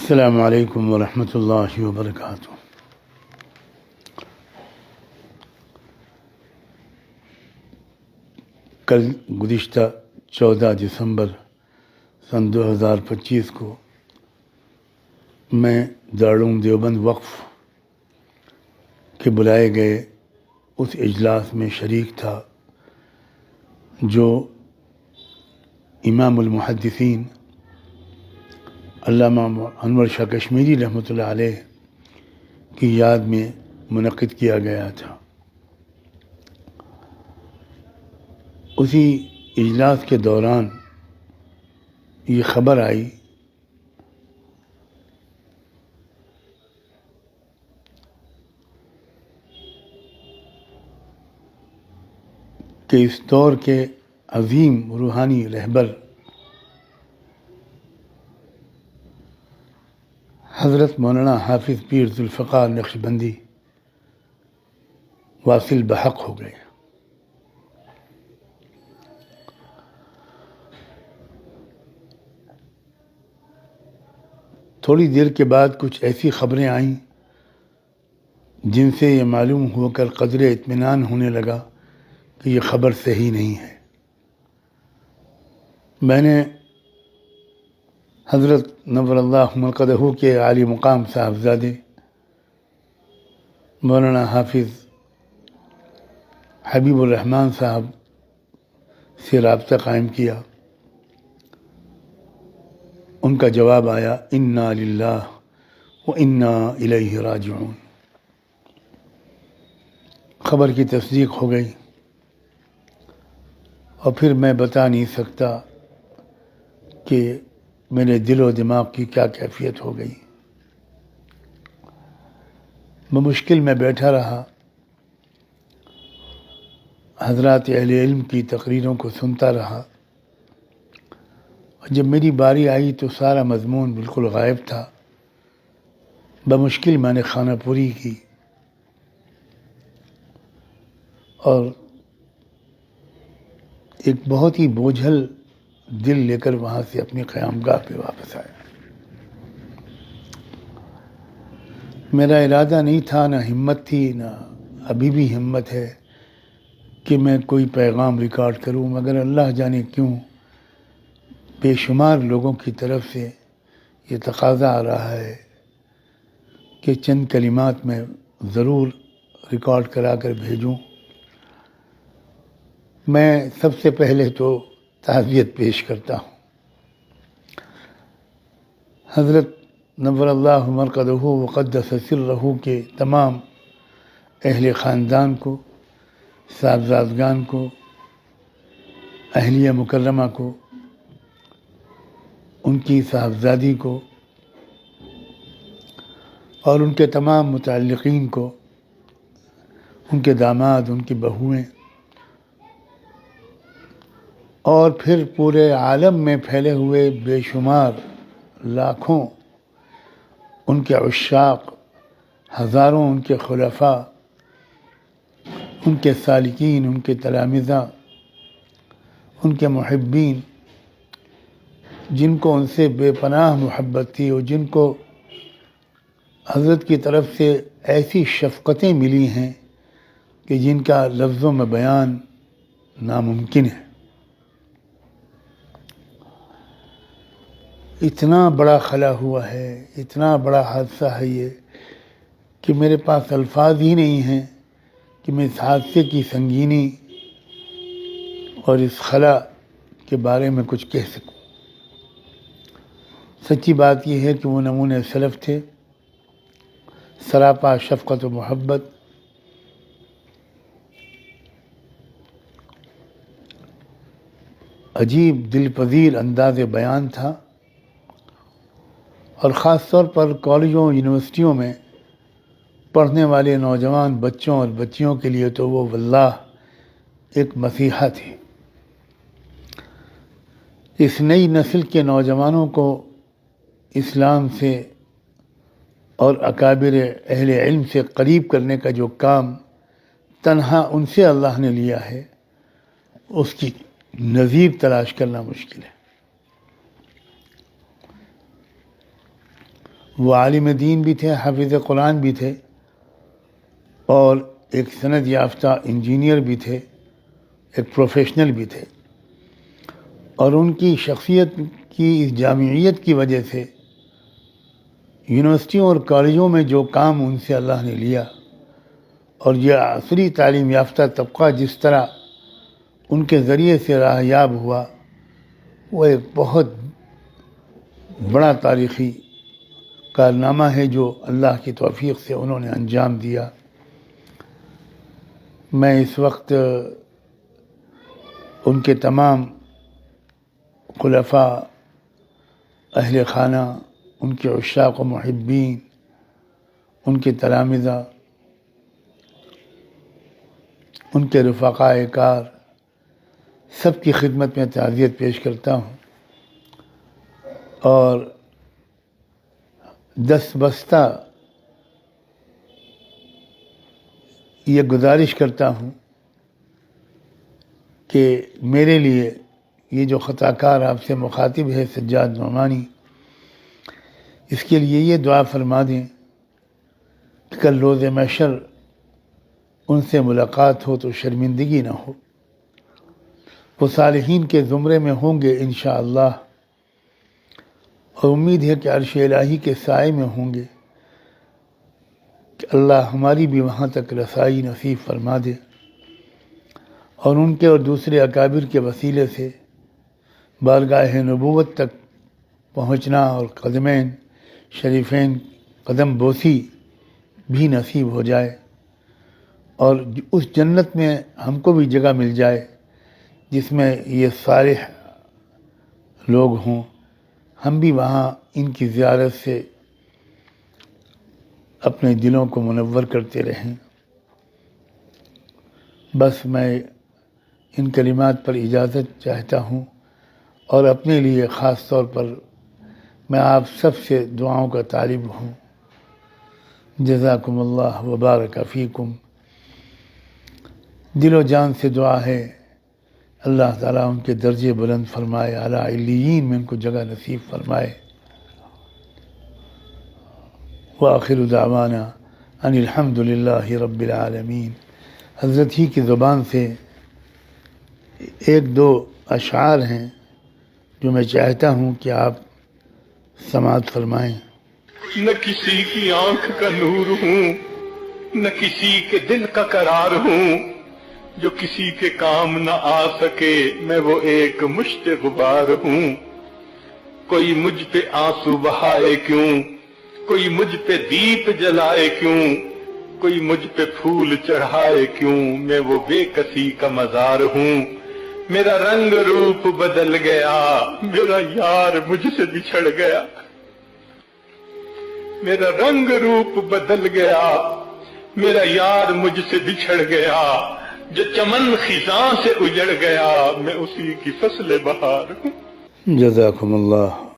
السلام علیکم ورحمۃ اللہ وبرکاتہ۔ کل گزشتہ 14 دسمبر سن 2025 کو میں دارالعلوم دیوبند وقف کے بلائے گئے اس اجلاس میں شریک تھا جو امام المحدثین علامہ انور شاہ کشمیری رحمۃ اللہ علیہ کی یاد میں منعقد کیا گیا تھا۔ اسی اجلاس کے دوران یہ خبر آئی کہ اس دور کے عظیم روحانی رہبر حضرت مولانا حافظ پیر ذوالفقار نقشبندی واصل بحق ہو گئے۔ تھوڑی دیر کے بعد کچھ ایسی خبریں آئیں جن سے یہ معلوم ہو کر قدر اطمینان ہونے لگا کہ یہ خبر صحیح نہیں ہے۔ میں نے حضرت نور اللہ مرقدہ کے عالی مقام صاحبزادے مولانا حافظ حبیب الرحمن صاحب سے رابطہ قائم کیا۔ ان کا جواب آیا انا للہ و انا الیہ راجعون۔ خبر کی تصدیق ہو گئی اور پھر میں بتا نہیں سکتا کہ میرے دل و دماغ کی کیا کیفیت ہو گئی۔ بمشکل میں بیٹھا رہا، حضرات اہل علم کی تقریروں کو سنتا رہا، اور جب میری باری آئی تو سارا مضمون بالکل غائب تھا۔ بمشکل میں نے خانہ پوری کی اور ایک بہت ہی بوجھل دل لے کر وہاں سے اپنی قیام گاہ پہ واپس آیا۔ میرا ارادہ نہیں تھا، نہ ہمت تھی، نہ ابھی بھی ہمت ہے کہ میں کوئی پیغام ریکارڈ کروں، مگر اللہ جانے کیوں بے شمار لوگوں کی طرف سے یہ تقاضا آ رہا ہے کہ چند کلمات میں ضرور ریکارڈ کرا کر بھیجوں۔ میں سب سے پہلے تو تعزیت پیش کرتا ہوں حضرت نور اللہ مرقدہ وقدس سرہ کے تمام اہل خاندان کو، صاحبزادگان کو، اہلیہ مکرمہ کو، ان کی صاحبزادی کو اور ان کے تمام متعلقین کو، ان کے داماد، ان کی بہوئیں، اور پھر پورے عالم میں پھیلے ہوئے بے شمار لاکھوں ان کے عشاق، ہزاروں ان کے خلفاء، ان کے سالکین، ان کے تلامذہ، ان کے محبین، جن کو ان سے بے پناہ محبت تھی اور جن کو حضرت کی طرف سے ایسی شفقتیں ملی ہیں کہ جن کا لفظوں میں بیان ناممکن ہے۔ اتنا بڑا خلا ہوا ہے، اتنا بڑا حادثہ ہے یہ کہ میرے پاس الفاظ ہی نہیں ہیں کہ میں اس حادثے کی سنگینی اور اس خلا کے بارے میں کچھ کہہ سکوں۔ سچی بات یہ ہے کہ وہ نمونۂ سلف تھے، سراپا شفقت و محبت، عجیب دل پذیر انداز بیان تھا، اور خاص طور پر کالجوں یونیورسٹیوں میں پڑھنے والے نوجوان بچوں اور بچیوں کے لیے تو وہ واللہ ایک مسیحا تھی۔ اس نئی نسل کے نوجوانوں کو اسلام سے اور اکابر اہل علم سے قریب کرنے کا جو کام تنہا ان سے اللہ نے لیا ہے، اس کی نظیر تلاش کرنا مشکل ہے۔ وہ عالم دین بھی تھے، حافظ قرآن بھی تھے، اور ایک سند یافتہ انجینئر بھی تھے، ایک پروفیشنل بھی تھے، اور ان کی شخصیت کی اس جامعیت کی وجہ سے یونیورسٹیوں اور کالجوں میں جو کام ان سے اللہ نے لیا، اور یہ عصری تعلیم یافتہ طبقہ جس طرح ان کے ذریعے سے راہیاب ہوا، وہ ایک بہت بڑا تاریخی کارنامہ ہے جو اللہ کی توفیق سے انہوں نے انجام دیا۔ میں اس وقت ان کے تمام خلفاء، اہل خانہ، ان کے عشاق و محبین، ان کے تلامذہ، ان کے رفقاء کار، سب کی خدمت میں تعزیت پیش کرتا ہوں، اور دست بستہ یہ گزارش کرتا ہوں کہ میرے لیے یہ جو خطا کار آپ سے مخاطب ہے سجاد نعمانی، اس کے لیے یہ دعا فرما دیں کہ کل روز محشر ان سے ملاقات ہو تو شرمندگی نہ ہو، وہ صالحین کے زمرے میں ہوں گے انشاءاللہ، اور امید ہے کہ عرش الہی کے سائے میں ہوں گے، کہ اللہ ہماری بھی وہاں تک رسائی نصیب فرما دے، اور ان کے اور دوسرے اکابر کے وسیلے سے بارگاہ نبوت تک پہنچنا اور قدمین شریفین قدم بوسی بھی نصیب ہو جائے، اور اس جنت میں ہم کو بھی جگہ مل جائے جس میں یہ صالح لوگ ہوں، ہم بھی وہاں ان کی زیارت سے اپنے دلوں کو منور کرتے رہیں۔ بس میں ان کلمات پر اجازت چاہتا ہوں، اور اپنے لیے خاص طور پر میں آپ سب سے دعاؤں کا طالب ہوں۔ جزاکم اللہ وبارک فیکم۔ دل و جان سے دعا ہے اللہ تعالیٰ ان کے درجے بلند فرمائے، اعلیٰ علیین میں ان کو جگہ نصیب فرمائے۔ وآخر دعوانا ان الحمد للہ رب العالمین۔ حضرت ہی کی زبان سے ایک دو اشعار ہیں جو میں چاہتا ہوں کہ آپ سماعت فرمائیں۔ نہ کسی کی آنکھ کا نور ہوں، نہ کسی کے دل کا قرار ہوں، جو کسی کے کام نہ آ سکے میں وہ ایک مشت غبار ہوں۔ کوئی مجھ پہ آنسو بہائے کیوں، کوئی مجھ پہ دیپ جلائے کیوں، کوئی مجھ پہ پھول چڑھائے کیوں، میں وہ بے کسی کا مزار ہوں۔ میرا رنگ روپ بدل گیا، میرا یار مجھ سے بچھڑ گیا، میرا رنگ روپ بدل گیا، میرا یار مجھ سے بچھڑ گیا، جو چمن خزاں سے اجڑ گیا، میں اسی کی فصل بہار ہوں۔ جزاکم اللہ۔